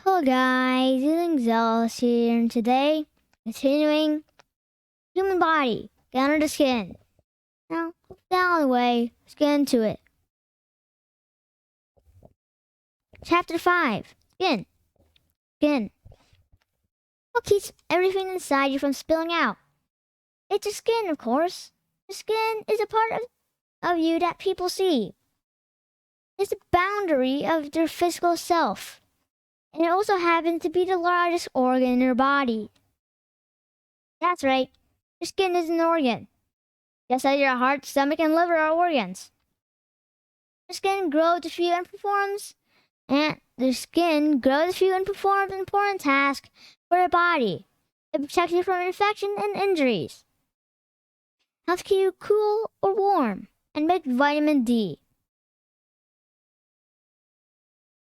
Hello guys, it's Zealous here, and today, continuing human body, get under the skin. Now, down the way, let's get into it. Chapter 5, Skin. Skin. What keeps everything inside you from spilling out? It's your skin, of course. The skin is a part of you that people see. It's the boundary of your physical self. And it also happens to be the largest organ in your body. That's right, your skin is an organ. Just as your heart, stomach, and liver are organs. Your skin grows if you perform an important task for your body. It protects you from infection and injuries. Helps keep you cool or warm, and makes vitamin D.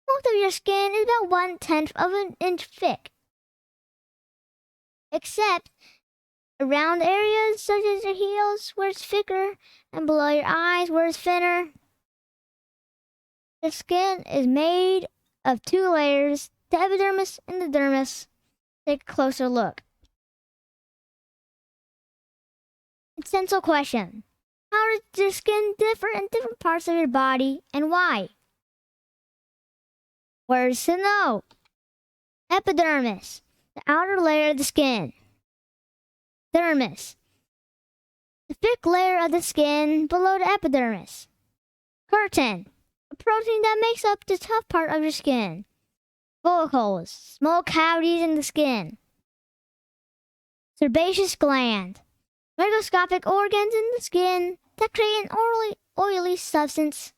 Most of your skin is about 1/10 of an inch thick, except around areas such as your heels where it's thicker and below your eyes where it's thinner. The skin is made of 2 layers, the epidermis and the dermis. Take a closer look. Essential question. How does your skin differ in different parts of your body and why? Words to know. Epidermis, the outer layer of the skin. Dermis, the thick layer of the skin below the epidermis. Keratin, a protein that makes up the tough part of your skin. Follicles, small cavities in the skin. Sebaceous gland, microscopic organs in the skin that create an oily substance.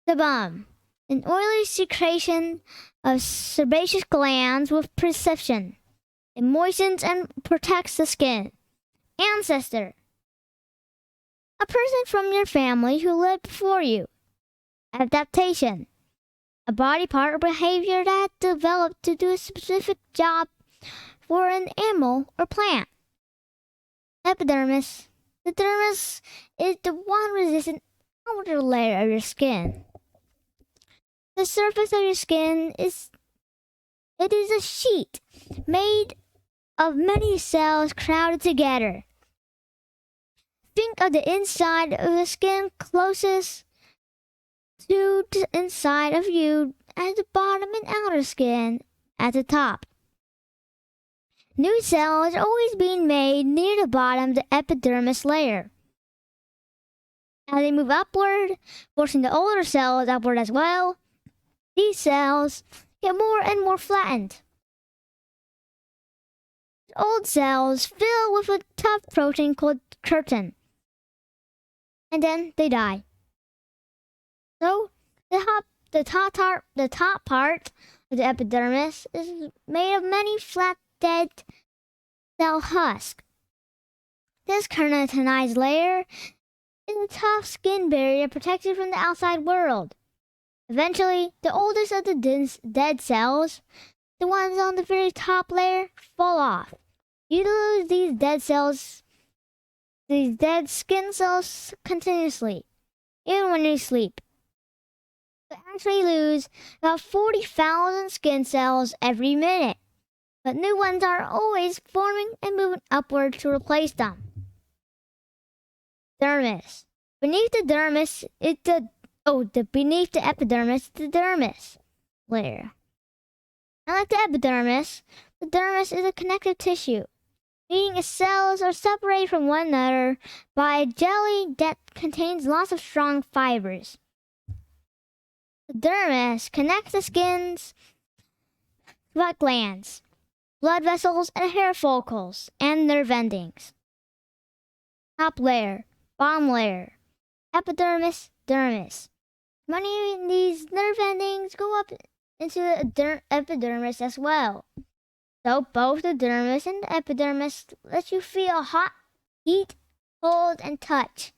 Sebum, an oily secretion of sebaceous glands with perception. It moistens and protects the skin. Ancestor, a person from your family who lived before you. Adaptation, a body part or behavior that developed to do a specific job for an animal or plant. Epidermis, the dermis is the one-resistant outer layer of your skin. The surface of your skin is a sheet made of many cells crowded together. Think of the inside of the skin closest to the inside of you as the bottom and outer skin at the top. New cells are always being made near the bottom of the epidermis layer. As they move upward, forcing the older cells upward as well, these cells get more and more flattened. Old cells fill with a tough protein called keratin, and then they die. So the top part of the epidermis is made of many flat dead cell husks. This keratinized layer is a tough skin barrier protected from the outside world. Eventually, the oldest of the dead cells, the ones on the very top layer, fall off. You lose these dead skin cells continuously, even when you sleep. You actually lose about 40,000 skin cells every minute, but new ones are always forming and moving upward to replace them. Dermis. Beneath the epidermis, the dermis layer. Unlike the epidermis, the dermis is a connective tissue, meaning its cells are separated from one another by a jelly that contains lots of strong fibers. The dermis connects the skin's sweat glands, blood vessels, and hair follicles, and nerve endings. Top layer, bottom layer, epidermis, dermis. Many of these nerve endings go up into the epidermis as well. So both the dermis and the epidermis let you feel hot, heat, cold, and touch.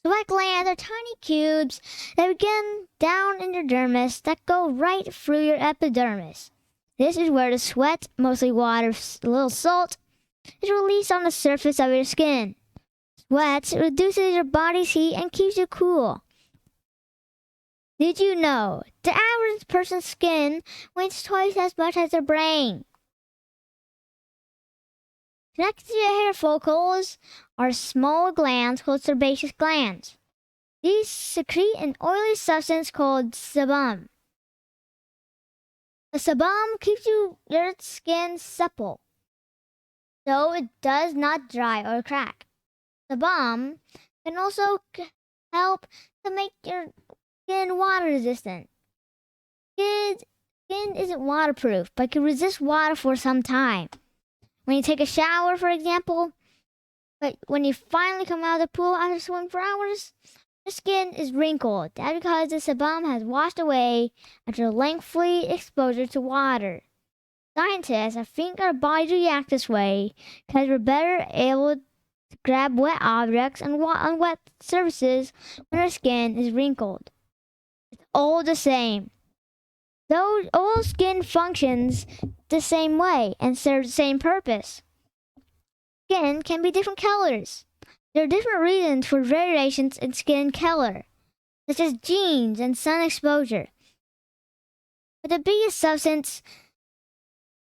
Sweat glands are tiny cubes that begin down in your dermis that go right through your epidermis. This is where the sweat, mostly water, a little salt, is released on the surface of your skin. Sweat reduces your body's heat and keeps you cool. Did you know the average person's skin weighs twice as much as their brain? Connected to your hair follicles are small glands called sebaceous glands. These secrete an oily substance called sebum. The sebum keeps your skin supple, so it does not dry or crack. Sebum can also help to make your skin water resistant. Skin isn't waterproof, but can resist water for some time. When you take a shower, for example, but when you finally come out of the pool after swimming for hours, your skin is wrinkled. That's because the sebum has washed away after lengthy exposure to water. Scientists think our bodies react this way because we're better able to grab wet objects and on wet surfaces when our skin is wrinkled. It's all the same. Though all skin functions the same way and serves the same purpose. Skin can be different colors. There are different reasons for variations in skin color, such as genes and sun exposure. But the biggest substance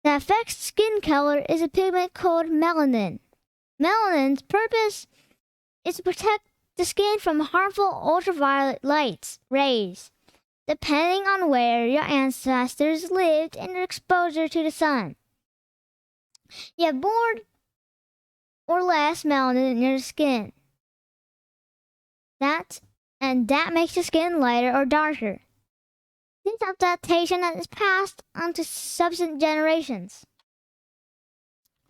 that affects skin color is a pigment called melanin. Melanin's purpose is to protect the skin from harmful ultraviolet rays, depending on where your ancestors lived and their exposure to the sun. You have more or less melanin in your skin. That makes your skin lighter or darker. This adaptation is passed on to subsequent generations.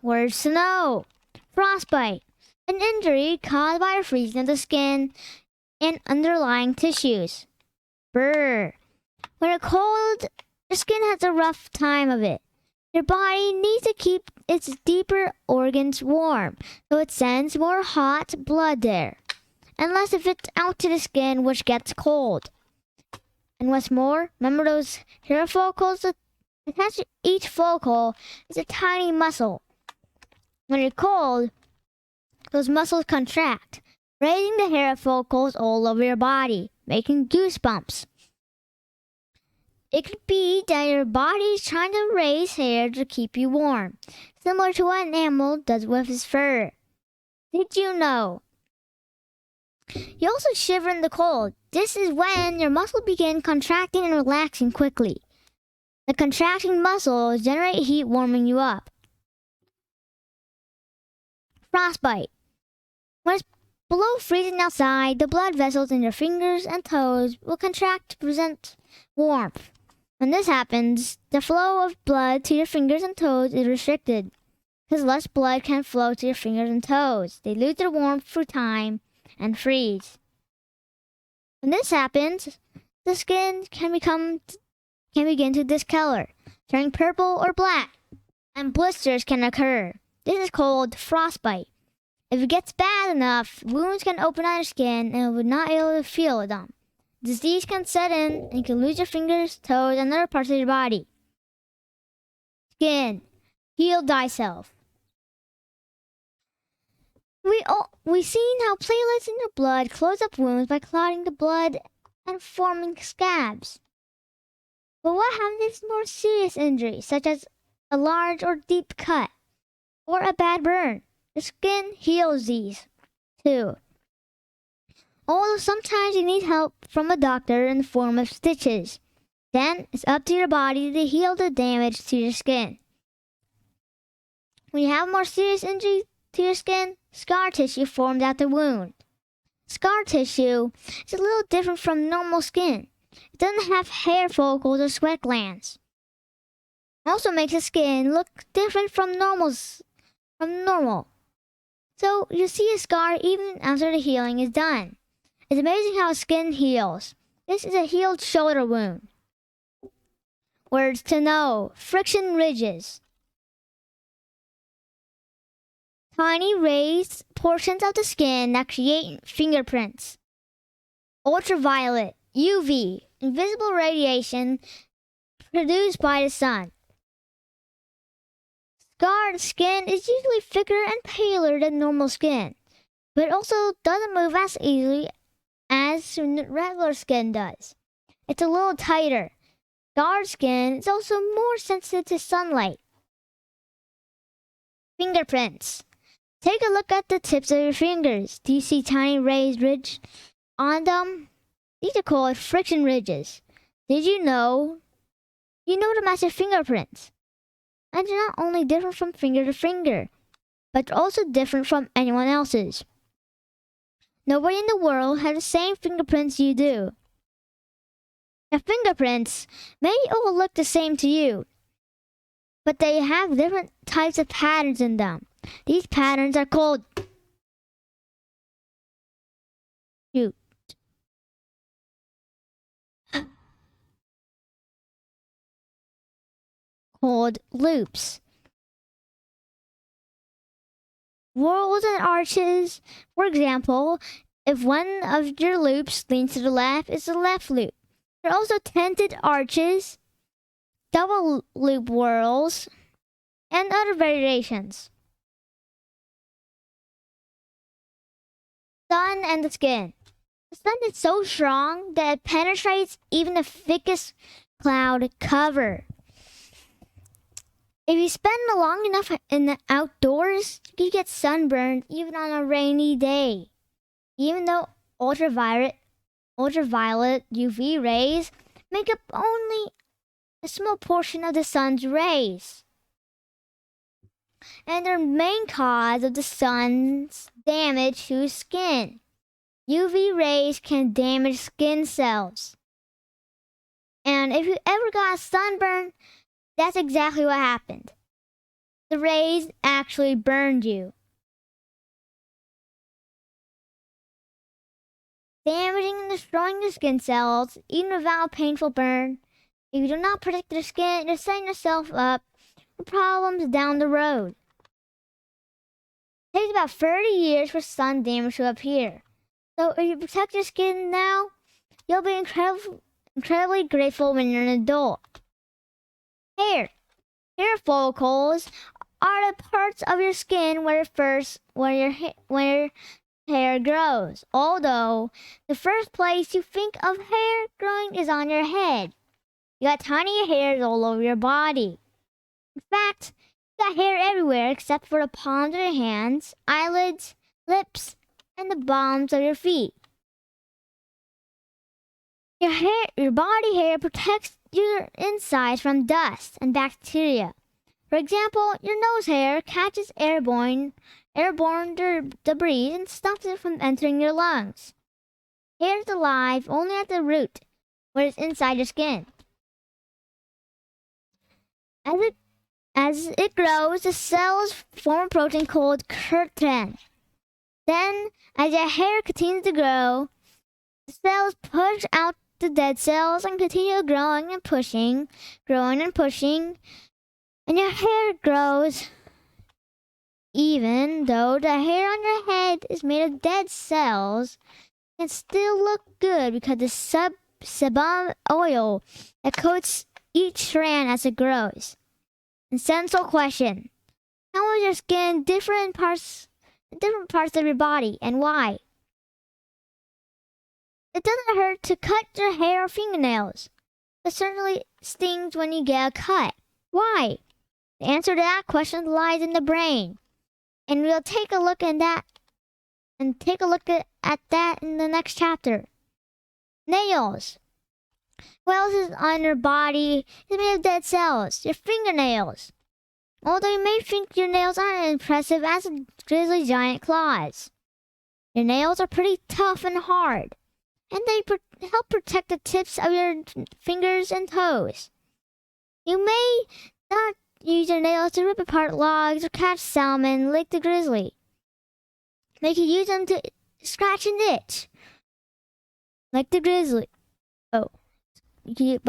Words to know. Frostbite. An injury caused by a freezing of the skin and underlying tissues. Burr. When it's cold, your skin has a rough time of it. Your body needs to keep its deeper organs warm, so it sends more hot blood there, unless if it's out to the skin, which gets cold. And what's more, remember those hair follicles? Attached to each follicle is a tiny muscle. When you're cold, those muscles contract, raising the hair follicles all over your body, making goosebumps. It could be that your body is trying to raise hair to keep you warm, similar to what an animal does with his fur. Did you know? You also shiver in the cold. This is when your muscles begin contracting and relaxing quickly. The contracting muscles generate heat, warming you up. Frostbite. When it's below freezing outside, the blood vessels in your fingers and toes will contract to present warmth. When this happens, the flow of blood to your fingers and toes is restricted, because less blood can flow to your fingers and toes. They lose their warmth through time and freeze. When this happens, the skin can begin to discolor, turning purple or black, and blisters can occur. This is called frostbite. If it gets bad enough, wounds can open on your skin and it would not be able to feel them. Disease can set in and you can lose your fingers, toes, and other parts of your body. Skin. Heal thyself. We've seen how platelets in your blood close up wounds by clotting the blood and forming scabs. But what happens to more serious injuries, such as a large or deep cut or a bad burn? The skin heals these, too. Although sometimes you need help from a doctor in the form of stitches. Then it's up to your body to heal the damage to your skin. When you have a more serious injury to your skin, scar tissue forms at the wound. Scar tissue is a little different from normal skin. It doesn't have hair follicles or sweat glands. It also makes the skin look different from normal. So you see a scar even after the healing is done. It's amazing how skin heals. This is a healed shoulder wound. Words to know. Friction ridges. Tiny raised portions of the skin that create fingerprints. Ultraviolet, UV, invisible radiation produced by the sun. Scarred skin is usually thicker and paler than normal skin, but it also doesn't move as easily as regular skin does. It's a little tighter. Dark skin is also more sensitive to sunlight. Fingerprints. Take a look at the tips of your fingers. Do you see tiny raised ridges on them? These are called friction ridges. Did you know? You know them as your fingerprints. And they're not only different from finger to finger, but also different from anyone else's. Nobody in the world has the same fingerprints you do. Your fingerprints may all look the same to you, but they have different types of patterns in them. These patterns are called loops. Whorls and arches. For example, if one of your loops leans to the left, it's the left loop. There are also tented arches, double loop whorls, and other variations. Sun and the skin. The sun is so strong that it penetrates even the thickest cloud cover. If you spend long enough in the outdoors, you get sunburned even on a rainy day. Even though ultraviolet UV rays make up only a small portion of the sun's rays, and they're the main cause of the sun's damage to skin. UV rays can damage skin cells. And if you ever got a sunburn, that's exactly what happened. The rays actually burned you. Damaging and destroying the skin cells, even without a painful burn. If you do not protect your skin, you're setting yourself up for problems down the road. It takes about 30 years for sun damage to appear. So if you protect your skin now, you'll be incredibly grateful when you're an adult. Hair follicles are the parts of your skin where your hair grows. Although the first place you think of hair growing is on your head. You got tiny hairs all over your body. In fact, you got hair everywhere except for the palms of your hands, eyelids, lips, and the bottoms of your feet. Your body hair protects your insides from dust and bacteria. For example, your nose hair catches airborne debris and stops it from entering your lungs. Hair is alive only at the root, where it's inside your skin. As it grows, the cells form a protein called keratin. Then, as your hair continues to grow, the cells push out the dead cells and continue growing and pushing, and your hair grows. Even though the hair on your head is made of dead cells, it can still look good because the sebum oil that coats each strand as it grows. And central question: how is your skin different in different parts of your body, and why? It doesn't hurt to cut your hair or fingernails. It certainly stings when you get a cut. Why? The answer to that question lies in the brain. And we'll take a look at that in the next chapter. Nails. What else is on your body is made of dead cells? Your fingernails. Although you may think your nails aren't impressive as a grizzly giant claws. Your nails are pretty tough and hard, and they help protect the tips of your fingers and toes. You may not use your nails to rip apart logs or catch salmon like the grizzly. They can use them to scratch and itch, like the grizzly. But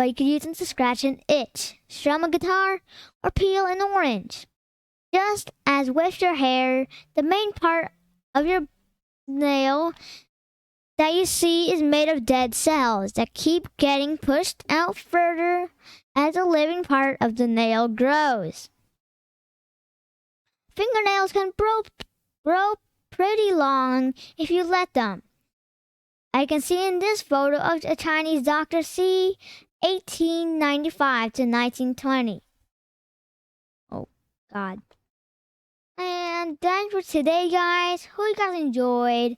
you can use them to scratch and itch, strum a guitar, or peel an orange. Just as with your hair, the main part of your nail that you see is made of dead cells that keep getting pushed out further as the living part of the nail grows. Fingernails can grow pretty long if you let them. I can see in this photo of a Chinese doctor c. 1895 to 1920. Oh, God. And that's for today, guys. Hope you guys enjoyed.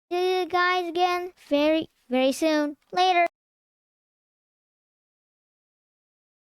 See you guys again very, very soon. Later.